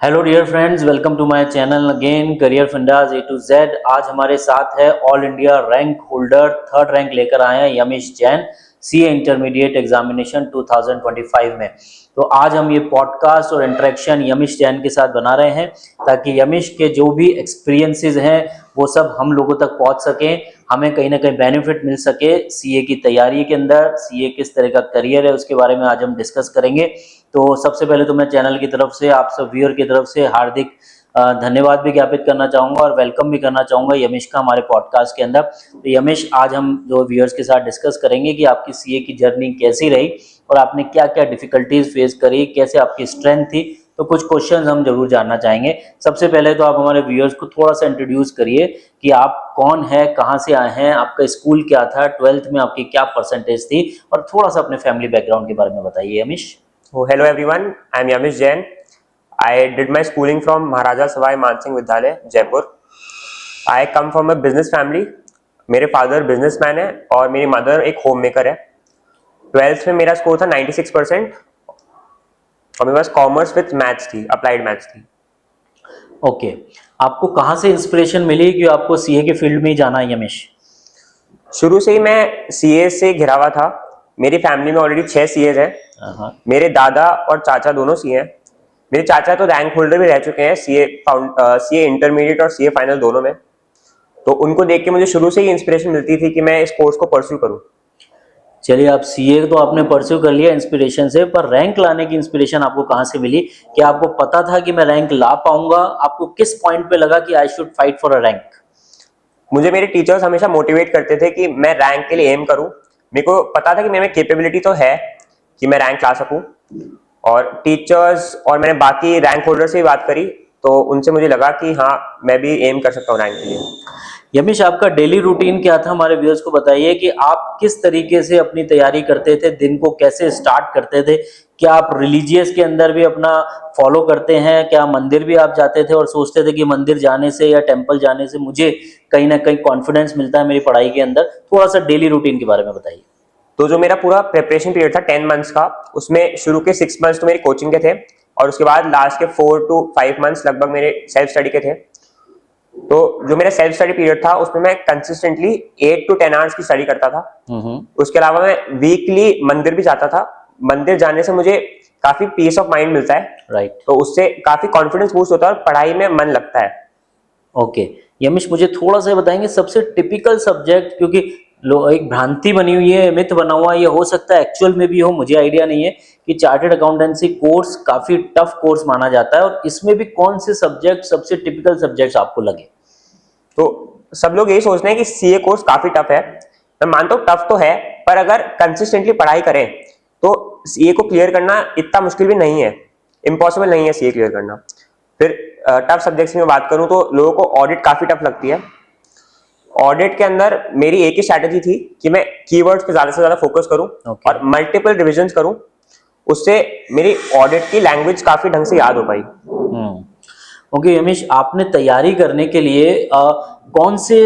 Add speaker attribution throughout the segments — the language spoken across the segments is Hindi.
Speaker 1: Hello dear friends, welcome to my channel again career fundas A to Z. आज हमारे साथ है all India rank holder, third rank लेकर आए हैं Yamish Jain, CA intermediate examination 2025 में। तो आज हम ये पॉडकास्ट और इंटरेक्शन यमिश जैन के साथ बना रहे हैं ताकि यमिश के जो भी एक्सपीरियंसेस हैं वो सब हम लोगों तक पहुंच सकें, हमें कहीं ना कहीं बेनिफिट मिल सके सीए की तैयारी के अंदर। सीए किस तरह का करियर है उसके बारे में आज हम डिस्कस करेंगे। तो सबसे पहले तो मैं चैनल की तरफ से आप सब व्यूअर की तरफ से हार्दिक धन्यवाद भी ज्ञापित करना चाहूँगा और वेलकम भी करना चाहूँगा यमिश का हमारे पॉडकास्ट के अंदर। तो यमिश, आज हम जो व्यूअर्स के साथ डिस्कस करेंगे कि आपकी सीए की जर्नी कैसी रही और आपने क्या क्या डिफिकल्टीज फेस करी, कैसे आपकी स्ट्रेंथ थी। तो कुछ क्वेश्चंस हम जरूर जानना चाहेंगे। सबसे पहले तो आप हमारे व्यूअर्स को थोड़ा सा इंट्रोड्यूस करिए कि आप कौन है, कहाँ से आए हैं, आपका स्कूल क्या था, 12th में आपकी क्या परसेंटेज थी, और थोड़ा सा अपने फैमिली बैकग्राउंड के बारे में बताइए यमिश।
Speaker 2: Oh, hello everyone. I am Yamish Jain. I did my schooling from Maharaja Savai Mansingh Vidyalaya, Jaipur. I come from a business family. मेरे फादर बिजनेसमैन है और मेरी मदर एक होम मेकर है। 12th में मेरा स्कोर था 96% और मेरे पास कॉमर्स विथ मैथ्स थी, अप्लाइड मैथ्स थी।
Speaker 1: ओके, आपको कहाँ से इंस्पिरेशन मिली कि आपको सीए के फील्ड में ही जाना है यमिश?
Speaker 2: शुरू से ही मैं सीए से घिरा हुआ था। मेरी फैमिली में ऑलरेडी 6 सीएज हैं। मेरे दादा और चाचा दोनों सीए हैं। मेरे चाचा तो रैंक होल्डर भी रह चुके हैं सीए इंटरमीडिएट और सीए फाइनल दोनों में। तो उनको देख के मुझे शुरू से ही इंस्पिरेशन मिलती थी कि मैं इस कोर्स को परस्यू करूं।
Speaker 1: चलिए, आप सीए तो आपने परस्यू कर लिया इंस्पिरेशन से, पर रैंक लाने की इंस्पिरेशन आपको कहाँ से मिली? क्या आपको पता था कि मैं रैंक ला पाऊंगा? आपको किस पॉइंट पे लगा कि I should fight for a rank?
Speaker 2: मुझे मेरे टीचर्स हमेशा मोटिवेट करते थे कि मैं रैंक के लिए एम करूं। मेरे को पता था कि मेरे में कैपेबिलिटी तो है कि मैं रैंक ला सकूं। और टीचर्स और मैंने बाकी रैंक होल्डर से भी बात करी तो उनसे मुझे लगा कि हाँ, मैं भी एम कर सकता हूँ रैंक के लिए।
Speaker 1: यमिश, आपका डेली रूटीन क्या था? हमारे व्यूअर्स को बताइए कि आप किस तरीके से अपनी तैयारी करते थे, दिन को कैसे स्टार्ट करते थे। क्या आप रिलीजियस के अंदर भी अपना फॉलो करते हैं? क्या मंदिर भी आप जाते थे और सोचते थे कि मंदिर जाने से या टेंपल जाने से मुझे कहीं ना कहीं कॉन्फिडेंस मिलता है मेरी पढ़ाई के अंदर? थोड़ा सा डेली रूटीन के बारे में बताइए।
Speaker 2: तो जो मेरा पूरा प्रिपरेशन पीरियड था 10 मंथ्स का, उसमें शुरू के 6 मंथ्स तो मेरी कोचिंग के थे और उसके बाद लास्ट के 4 to 5 मंथ्स लगभग मेरे सेल्फ स्टडी के थे। तो जो मेरा सेल्फ स्टडी पीरियड था उसमें मैं कंसिस्टेंटली 8 to 10 आवर्स की स्टडी करता था। उसके अलावा मैं वीकली मंदिर भी जाता था। मंदिर जाने से मुझे काफी पीस ऑफ माइंड मिलता है।
Speaker 1: राइट।
Speaker 2: तो उससे काफी कॉन्फिडेंस बूस्ट होता है और पढ़ाई में मन लगता है।
Speaker 1: ओके यमिश, मुझे थोड़ा सा बताएंगे सबसे टिपिकल सब्जेक्ट, क्योंकि एक भ्रांति बनी हुई है, मिथ बना हुआ है, ये हो सकता है एक्चुअल में भी हो, मुझे आइडिया नहीं है, कि चार्टर्ड अकाउंटेंसी कोर्स काफी टफ कोर्स माना जाता है, और इसमें भी कौन से सब्जेक्ट सबसे टिपिकल सब्जेक्ट्स आपको लगे?
Speaker 2: तो सब लोग यही सोच रहे हैं कि सीए कोर्स काफी टफ है। मैं मानता हूँ टफ तो है, पर अगर कंसिस्टेंटली पढ़ाई करें तो सीए को क्लियर करना इतना मुश्किल भी नहीं है। इम्पॉसिबल नहीं है सीए क्लियर करना। फिर टफ सब्जेक्ट्स में बात करूं तो लोगों को ऑडिट काफी टफ लगती है। ऑडिट के अंदर मेरी एक ही स्ट्रैटेजी थी कि मैं कीवर्ड्स पे ज्यादा से ज्यादा फोकस करूं और मल्टीपल रिविजन्स करूं। उससे मेरी ऑडिट की लैंग्वेज काफी ढंग से याद हो पाई।
Speaker 1: ओके यमिश, आपने तैयारी करने के लिए कौन से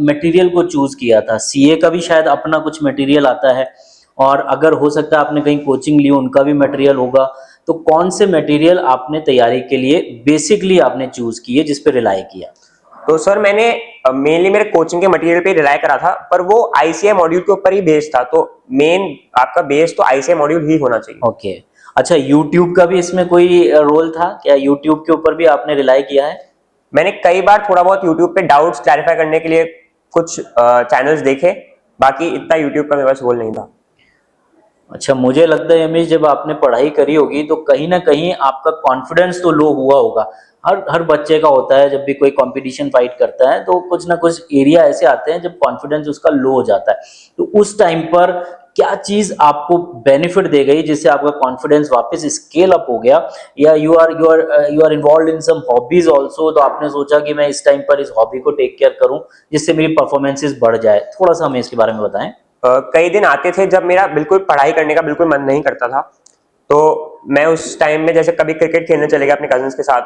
Speaker 1: मटेरियल को चूज किया था? सीए का भी शायद अपना कुछ मटेरियल आता है, और अगर हो सकता है आपने कहीं कोचिंग ली उनका भी मटेरियल होगा। तो कौन से मटेरियल आपने तैयारी के लिए बेसिकली आपने चूज किए, जिस पे रिलाई किया?
Speaker 2: तो सर, मैंने मेनली मेरे कोचिंग के मटेरियल पे रिलाय करा था, पर वो आईसीआई मॉड्यूल के ऊपर ही बेस्ड था। तो मेन आपका बेस तो आईसीआई मॉड्यूल ही होना चाहिए।
Speaker 1: ओके अच्छा, यूट्यूब का भी इसमें कोई रोल था क्या? यूट्यूब के ऊपर भी आपने रिलाई किया है?
Speaker 2: मैंने कई बार थोड़ा बहुत यूट्यूब पे डाउट्स क्लैरिफाई करने के लिए कुछ चैनल्स देखे। बाकी इतना यूट्यूब का मेरे पास रोल नहीं था।
Speaker 1: अच्छा, मुझे लगता है यमिश, जब आपने पढ़ाई करी होगी तो कहीं ना कहीं आपका कॉन्फिडेंस तो लो हुआ होगा। हर हर बच्चे का होता है, जब भी कोई कंपटीशन फाइट करता है तो कुछ ना कुछ एरिया ऐसे आते हैं जब कॉन्फिडेंस उसका लो हो जाता है। तो उस टाइम पर क्या चीज आपको बेनिफिट दे गई जिससे आपका कॉन्फिडेंस वापस स्केल अप हो गया? या you are involve in some hobbies also, तो आपने सोचा कि मैं इस टाइम पर इस हॉबी को टेक केयर करूं जिससे मेरी परफॉर्मेंसेस बढ़ जाए? थोड़ा सा हमें इसके बारे में बताएं।
Speaker 2: कई दिन आते थे जब मेरा बिल्कुल पढ़ाई करने का बिल्कुल मन नहीं करता था। तो मैं उस टाइम में जैसे कभी क्रिकेट खेलने चले गया अपने कजिन्स के साथ,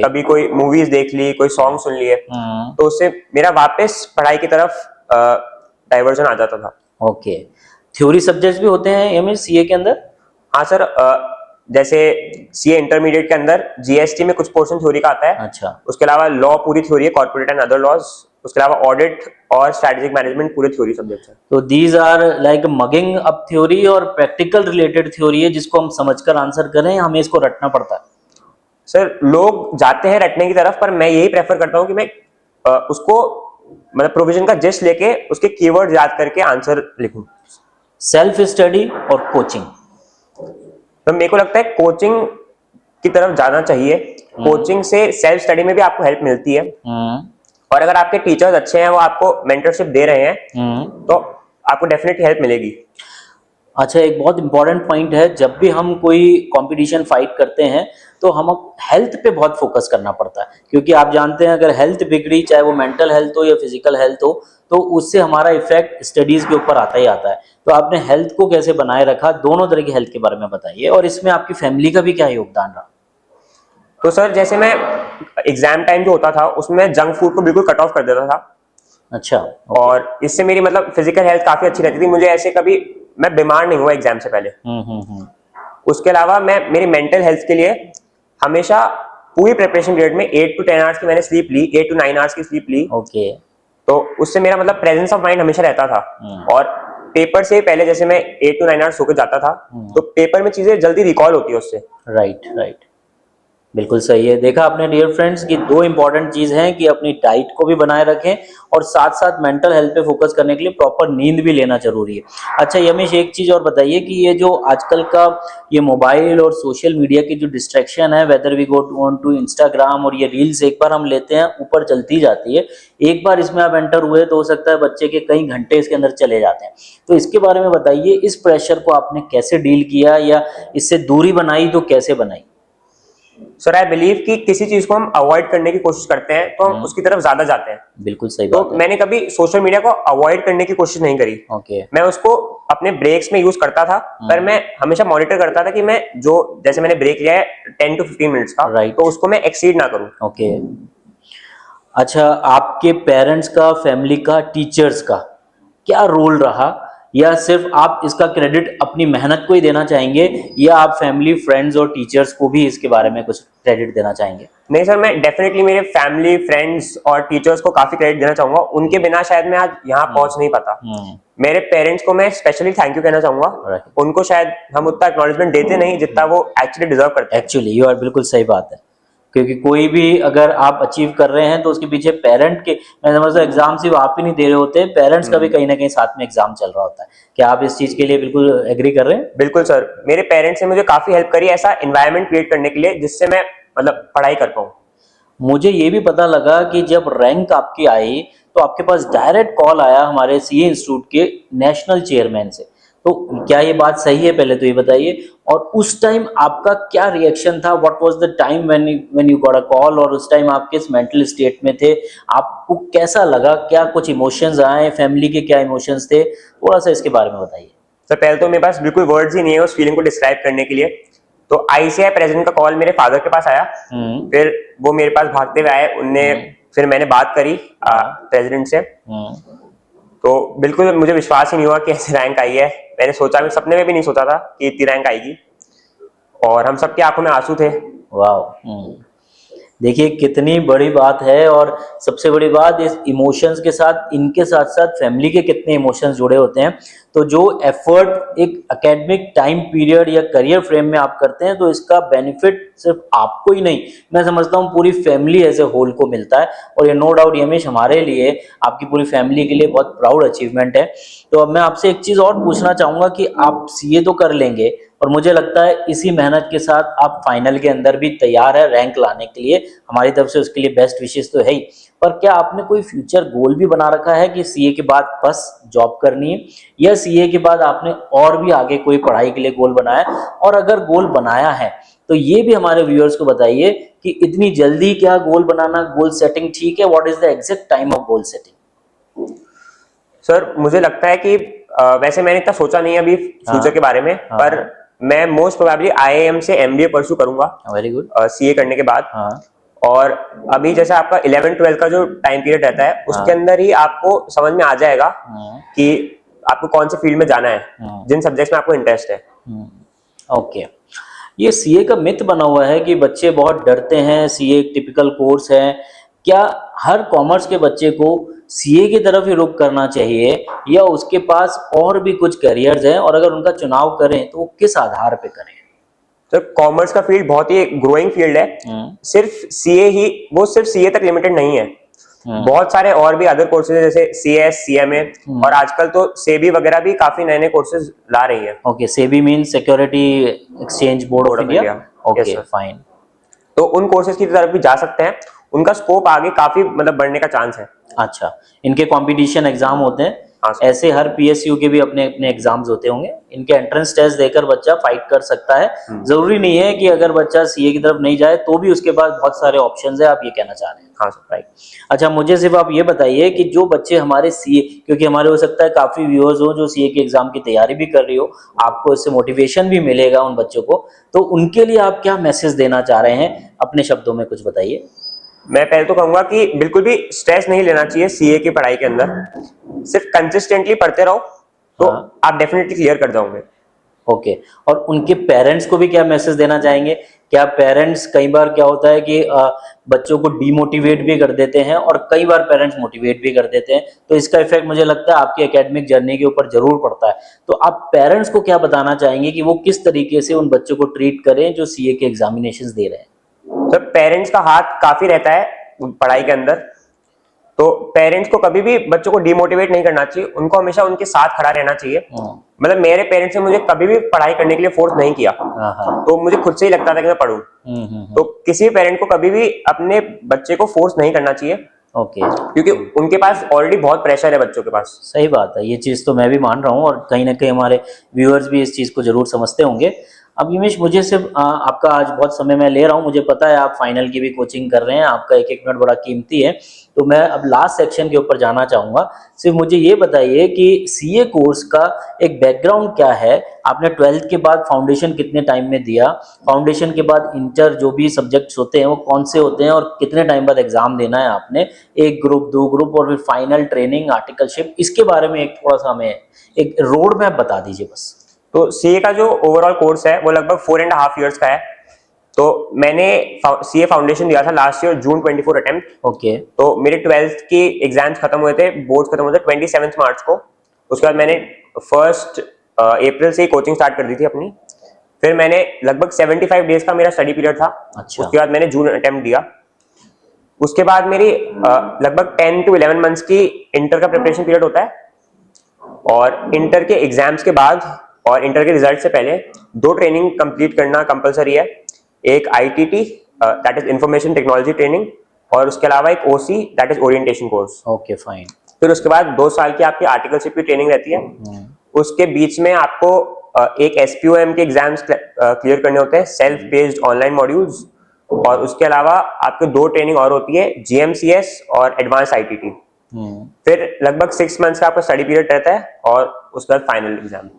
Speaker 2: कभी कोई मूवीज देख ली, कोई सॉन्ग सुन लिए, तो उससे मेरा वापस पढ़ाई की तरफ डाइवर्जन आ जाता था।
Speaker 1: ओके, थ्योरी सब्जेक्ट्स भी होते हैं एमएस सीए के अंदर?
Speaker 2: हाँ सर, जैसे सीए इंटरमीडिएट के अंदर जीएसटी में कुछ पोर्शन थ्योरी का आता है,
Speaker 1: अच्छा,
Speaker 2: उसके अलावा लॉ पूरी थ्योरी है, कॉर्पोरेट एंड अदर लॉज, उसके अलावा ऑडिट और स्ट्रेटेजिक मैनेजमेंट पूरे थ्योरी सब्जेक्ट्स हैं।
Speaker 1: तो these are like mugging up theory और प्रैक्टिकल रिलेटेड थ्योरी है जिसको हम समझकर आंसर करें, हमें इसको रटना पड़ता है।
Speaker 2: सर लोग जाते हैं रटने की तरफ, पर मैं यही प्रेफर करता हूँ कि मैं उसको मतलब प्रोविजन का जस्ट लेके उसके कीवर्ड याद करके आंसर लिखूं।
Speaker 1: सेल्फ स्टडी और कोचिंग।
Speaker 2: तो मेरे को लगता है कोचिंग की तरफ जाना चाहिए। कोचिंग से सेल्फ स्टडी में भी आपको हेल्प मिलती है, और अगर आपके टीचर्स अच्छे हैं, वो आपको मेंटरशिप दे रहे हैं, तो आपको डेफिनेटली हेल्प मिलेगी।
Speaker 1: अच्छा, एक बहुत इंपॉर्टेंट पॉइंट है, जब भी हम कोई कंपटीशन फाइट करते हैं तो हम हेल्थ पे बहुत फोकस करना पड़ता है, क्योंकि आप जानते हैं अगर हेल्थ बिगड़ी, चाहे वो मेंटल हेल्थ हो या फिजिकल हेल्थ हो, तो उससे हमारा इफेक्ट स्टडीज के ऊपर आता ही आता है। तो आपने हेल्थ को कैसे बनाए रखा, दोनों तरह की हेल्थ के बारे में बताइए, और इसमें आपकी फैमिली का भी क्या योगदान रहा।
Speaker 2: तो सर जैसे मैं एग्जाम टाइम जो होता था उसमें जंक फूड को बिल्कुल कट ऑफ कर देता था,
Speaker 1: अच्छा,
Speaker 2: और इससे मेरी मतलब फिजिकल हेल्थ काफी अच्छी रहती थी। मुझे ऐसे कभी मैं बीमार नहीं हुआ एग्जाम से पहले। उसके अलावा मैं मेरी मेंटल हेल्थ के लिए हमेशा पूरी प्रिपरेशन पीरियड में 8 to 10 आवर्स की मैंने स्लीप ली, 8 to 9 आवर्स की स्लीप ली।
Speaker 1: ओके।
Speaker 2: तो उससे मेरा मतलब प्रेजेंस ऑफ माइंड हमेशा रहता था, और पेपर से पहले जैसे मैं 8 to 9 आवर्स सो के जाता था, तो पेपर में चीजें जल्दी रिकॉल होती है उससे।
Speaker 1: राइट, राइट, बिल्कुल सही है। देखा आपने डियर फ्रेंड्स कि दो इंपॉर्टेंट चीज हैं कि अपनी डाइट को भी बनाए रखें और साथ साथ मेंटल हेल्थ पे फोकस करने के लिए प्रॉपर नींद भी लेना जरूरी है। अच्छा यमीश, एक चीज और बताइए कि ये जो आजकल का ये मोबाइल और सोशल मीडिया की जो डिस्ट्रैक्शन है, whether we go on to Instagram, और ये रील्स एक बार हम लेते हैं ऊपर चलती जाती है, एक बार इसमें आप एंटर हुए तो हो सकता है बच्चे के कई घंटे इसके अंदर चले जाते हैं। तो इसके बारे में बताइए, इस प्रेशर को आपने कैसे डील किया, या इससे दूरी बनाई तो कैसे बनाई।
Speaker 2: सर आई बिलीव कि किसी चीज को हम अवॉइड करने की कोशिश करते हैं तो हम उसकी तरफ ज्यादा जाते हैं।
Speaker 1: बिल्कुल सही
Speaker 2: तो
Speaker 1: बात है।
Speaker 2: मैंने कभी सोशल मीडिया को अवॉइड करने की कोशिश नहीं करी।
Speaker 1: ओके।
Speaker 2: मैं उसको अपने ब्रेक्स में यूज करता था, पर मैं हमेशा मॉनिटर करता था कि मैं जो जैसे मैंने ब्रेक लिया है 10 to 15 मिनट्स का,
Speaker 1: Right.
Speaker 2: तो उसको मैं एक्सीड ना करूं।
Speaker 1: ओके। अच्छा, आपके पेरेंट्स का, फैमिली का, टीचर्स का क्या रोल रहा, या सिर्फ आप इसका क्रेडिट अपनी मेहनत को ही देना चाहेंगे, या आप फैमिली, फ्रेंड्स और टीचर्स को भी इसके बारे में कुछ क्रेडिट देना चाहेंगे।
Speaker 2: नहीं सर, मैं डेफिनेटली मेरे फैमिली, फ्रेंड्स और टीचर्स को काफी क्रेडिट देना चाहूंगा। उनके बिना शायद मैं आज यहाँ पहुंच नहीं पाता। मेरे पेरेंट्स को मैं स्पेशली थैंक यू कहना चाहूंगा।
Speaker 1: Right.
Speaker 2: उनको शायद हम उतना एक्नॉलेजमेंट देते नहीं जितना वो एक्चुअली डिजर्व करते हैं।
Speaker 1: एक्चुअली यू आर, बिल्कुल सही बात है, क्योंकि कोई भी अगर आप अचीव कर रहे हैं तो उसके पीछे पेरेंट के, मैं समझता हूँ एग्जाम सिर्फ आप ही नहीं दे रहे होते, पेरेंट्स का भी कहीं ना कहीं साथ में एग्जाम चल रहा होता है। क्या आप इस चीज के लिए बिल्कुल एग्री कर रहे हैं।
Speaker 2: बिल्कुल सर, मेरे पेरेंट्स ने मुझे काफी हेल्प करी ऐसा एनवायरनमेंट क्रिएट करने के लिए जिससे मैं मतलब पढ़ाई कर पाऊँ।
Speaker 1: मुझे ये भी पता लगा कि जब रैंक आपकी आई तो आपके पास डायरेक्ट कॉल आया हमारे सीए इंस्टीट्यूट के नेशनल चेयरमैन से, तो क्या ये बात सही है, पहले तो ये बताइए। और उस टाइम आपका क्या रिएक्शन था, what was the time when you got a call, और उस टाइम आप किस मेंटल स्टेट में थे, आपको कैसा लगा, क्या कुछ इमोशंस आए, फैमिली के क्या इमोशंस थे, थोड़ा सा इसके बारे में बताइए।
Speaker 2: सर पहले तो मेरे पास बिल्कुल वर्ड्स ही नहीं है उस फीलिंग को डिस्क्राइब करने के लिए। तो आईसीआई प्रेसिडेंट का कॉल मेरे फादर के पास आया, फिर वो मेरे पास भागते हुए आए, उनने फिर मैंने बात करी प्रेसिडेंट से। तो बिल्कुल मुझे विश्वास ही नहीं हुआ कि ऐसी रैंक आई है। मैंने सोचा भी, सपने में भी नहीं सोचा था कि इतनी रैंक आएगी, और हम सबकी आंखों में आंसू थे।
Speaker 1: वाह, देखिए कितनी बड़ी बात है, और सबसे बड़ी बात इस इमोशंस के साथ, इनके साथ साथ फैमिली के कितने इमोशंस जुड़े होते हैं। तो जो एफर्ट एक एकेडमिक टाइम पीरियड या करियर फ्रेम में आप करते हैं, तो इसका बेनिफिट सिर्फ आपको ही नहीं, मैं समझता हूँ पूरी फैमिली एज ए होल को मिलता है। और ये नो डाउट यमीश हमारे लिए, आपकी पूरी फैमिली के लिए बहुत प्राउड अचीवमेंट है। तो अब मैं आपसे एक चीज और पूछना चाहूंगा कि आप सीए तो कर लेंगे, और मुझे लगता है इसी मेहनत के साथ आप फाइनल के अंदर भी तैयार है रैंक लाने के लिए, हमारी तरफ से उसके लिए बेस्ट विशेष तो है ही। पर क्या आपने कोई फ्यूचर गोल भी बना रखा है कि सीए के बाद बस जॉब करनी है, या सीए के बाद आपने और भी आगे कोई पढ़ाई के लिए गोल बनाया है? और अगर गोल बनाया है तो ये भी हमारे व्यूअर्स को बताइए कि इतनी जल्दी क्या गोल बनाना, गोल सेटिंग ठीक है, what is the exact time of goal setting.
Speaker 2: Sir मुझे लगता है कि वैसे मैंने इतना सोचा नहीं अभी फ्यूचर के बारे में, पर मैं मोस्ट प्रोबेबली आईआईएम से एमबीए परस्यू करूंगा।
Speaker 1: Very good.
Speaker 2: सीए करने के बाद। और अभी जैसे आपका 11-12 का जो टाइम पीरियड रहता है, उसके अंदर ही आपको समझ में आ जाएगा कि आपको कौन से फील्ड में जाना है, जिन सब्जेक्ट्स में आपको इंटरेस्ट है।
Speaker 1: ओके। ये सीए का मिथ बना हुआ है कि बच्चे बहुत डरते हैं, सीए एक टिपिकल कोर्स है। क्या हर कॉमर्स के बच्चे को सीए की तरफ ही रुख करना चाहिए या उसके पास और भी कुछ करियर्स हैं, और अगर उनका चुनाव करें तो वो किस आधार पे करें?
Speaker 2: तो कॉमर्स का फील्ड बहुत ही ग्रोइंग फील्ड है। सिर्फ सीए ही, वो सिर्फ सीए तक लिमिटेड नहीं है। बहुत सारे और भी अदर कोर्सेज जैसे सीएस, सीएमए और आजकल तो सेबी वगैरह भी काफी नए नए कोर्सेज ला रही है।
Speaker 1: Okay, SEBI mean security exchange board of India. Okay fine.
Speaker 2: तो उन कोर्सेज की तरफ भी जा सकते हैं, उनका स्कोप आगे काफी मतलब बढ़ने का चांस है।
Speaker 1: अच्छा, इनके कंपटीशन एग्जाम होते हैं।
Speaker 2: हाँ,
Speaker 1: ऐसे हर पीएसयू के भी अपने अपने एग्जाम्स होते होंगे, इनके एंट्रेंस टेस्ट देकर बच्चा फाइट कर सकता है। जरूरी नहीं है कि अगर बच्चा सीए की तरफ नहीं जाए तो भी उसके पास बहुत सारे ऑप्शंस है, आप ये कहना चाह रहे हैं?
Speaker 2: हाँ
Speaker 1: राइट। अच्छा, मुझे सिर्फ आप ये बताइए कि जो बच्चे हमारे सीए, क्योंकि हमारे हो सकता है काफी व्यूअर्स हो जो सीए के एग्जाम की तैयारी भी कर रही हो, आपको इससे मोटिवेशन भी मिलेगा उन बच्चों को, तो उनके लिए आप क्या मैसेज देना चाह रहे हैं? अपने शब्दों में कुछ बताइए।
Speaker 2: मैं पहले तो कहूंगा कि बिल्कुल भी स्ट्रेस नहीं लेना चाहिए सीए की पढ़ाई के अंदर। सिर्फ कंसिस्टेंटली पढ़ते रहो तो आप डेफिनेटली क्लियर कर जाओगे।
Speaker 1: ओके, और उनके पेरेंट्स को भी क्या मैसेज देना चाहेंगे? क्या पेरेंट्स, कई बार क्या होता है कि बच्चों को डीमोटिवेट भी कर देते हैं और कई बार पेरेंट्स मोटिवेट भी कर देते हैं, तो इसका इफेक्ट मुझे लगता है आपकी एकेडमिक जर्नी के ऊपर जरूर पड़ता है। तो आप पेरेंट्स को क्या बताना चाहेंगे कि वो किस तरीके से उन बच्चों को ट्रीट करें जो सीए के एग्जामिनेशंस दे रहे हैं?
Speaker 2: तो पेरेंट्स का हाथ काफी रहता है पढ़ाई के अंदर, तो पेरेंट्स को कभी भी बच्चों को डिमोटिवेट नहीं करना चाहिए, उनको हमेशा उनके साथ खड़ा रहना चाहिए। मतलब मेरे पेरेंट्स ने मुझे कभी भी पढ़ाई करने के लिए फोर्स नहीं किया, तो मुझे खुद से ही लगता था कि मैं पढ़ूं। तो किसी पेरेंट को कभी भी अपने बच्चे को फोर्स नहीं करना चाहिए।
Speaker 1: ओके,
Speaker 2: क्योंकि उनके पास ऑलरेडी बहुत प्रेशर है बच्चों के पास।
Speaker 1: सही बात है, ये चीज़ तो मैं भी मान रहा हूँ और कहीं ना कहीं हमारे व्यूअर्स भी इस चीज़ को जरूर समझते होंगे। अब यमीश, मुझे सिर्फ आपका आज बहुत समय मैं ले रहा हूँ, मुझे पता है आप फाइनल की भी कोचिंग कर रहे हैं, आपका एक एक मिनट बड़ा कीमती है, तो मैं अब लास्ट सेक्शन के ऊपर जाना चाहूँगा। सिर्फ मुझे ये बताइए कि सीए कोर्स का एक बैकग्राउंड क्या है? आपने 12th के बाद फाउंडेशन कितने टाइम में दिया? फाउंडेशन के बाद इंटर जो भी सब्जेक्ट्स होते हैं वो कौन से होते हैं और कितने टाइम बाद एग्जाम देना है आपने? एक ग्रुप, दो ग्रुप और फिर फाइनल, ट्रेनिंग, आर्टिकलशिप, इसके बारे में एक थोड़ा सा हमें एक रोड मैप बता दीजिए बस।
Speaker 2: तो सीए का जो ओवरऑल कोर्स है वो लगभग 4.5 years का है। तो मैंने सीए फाउंडेशन दिया था लास्ट ईयर जून 24 अटेम्प्ट।
Speaker 1: ओके।
Speaker 2: तो मेरे 12th की एग्जाम्स खत्म हुए थे, बोर्ड्स खत्म हुए थे 27 मार्च को। उसके बाद मैंने 1 अप्रैल से ही कोचिंग स्टार्ट कर दी थी अपनी। फिर मैंने लगभग 75 डेज का मेरा स्टडी पीरियड था।
Speaker 1: अच्छा।
Speaker 2: उसके बाद मैंने जून अटेम्प्ट दिया। उसके बाद मेरी लगभग 10 to 11 मंथ्स की इंटर का प्रिपरेशन पीरियड होता है, और इंटर के एग्जाम्स के बाद और इंटर के रिजल्ट से पहले 2 ट्रेनिंग कंप्लीट करना कंपलसरी है। एक ITT, that is information technology training, और उसके अलावा एक OC, that is orientation course.
Speaker 1: Okay fine.
Speaker 2: फिर उसके बाद 2 साल की आपकी आर्टिकलशिप की ट्रेनिंग रहती है। उसके बीच में आपको एक एसपीओएम के एग्जाम्स क्लियर करने होते हैं, सेल्फ बेस्ड ऑनलाइन मॉड्यूल्स, और उसके अलावा आपको 2 ट्रेनिंग और होती है, जीएमसीएस और एडवांस आईटीटी। फिर लगभग 6 मंथ्स का आपका स्टडी पीरियड रहता है, और उसके बाद फाइनल एग्जाम।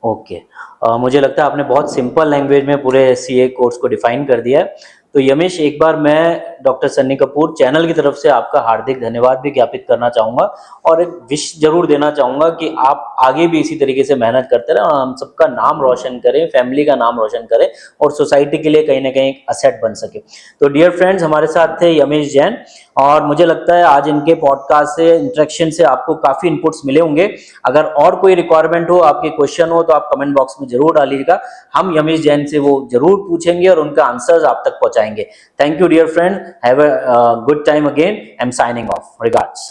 Speaker 1: ओके, मुझे लगता है आपने बहुत सिंपल लैंग्वेज में पूरे सीए कोर्स को डिफाइन कर दिया है। तो यमीश, एक बार मैं डॉक्टर सन्नी कपूर चैनल की तरफ से आपका हार्दिक धन्यवाद भी ज्ञापित करना चाहूँगा, और एक विश जरूर देना चाहूँगा कि आप आगे भी इसी तरीके से मेहनत करते रहें और हम सबका नाम रोशन करें, फैमिली का नाम रोशन करें और सोसाइटी के लिए कहीं ना कहीं एक असेट बन सके। तो डियर फ्रेंड्स, हमारे साथ थे यमीश जैन, और मुझे लगता है आज इनके पॉडकास्ट से, इंटरेक्शन से आपको काफ़ी इनपुट्स मिले होंगे। अगर और कोई रिक्वायरमेंट हो, आपके क्वेश्चन हो, तो आप कमेंट बॉक्स में जरूर डालिएगा, हम यमीश जैन से वो जरूर पूछेंगे और उनका आंसर्स आप तक पहुंचाएंगे। Thank you dear friend, have a good time again. I'm signing off. Regards.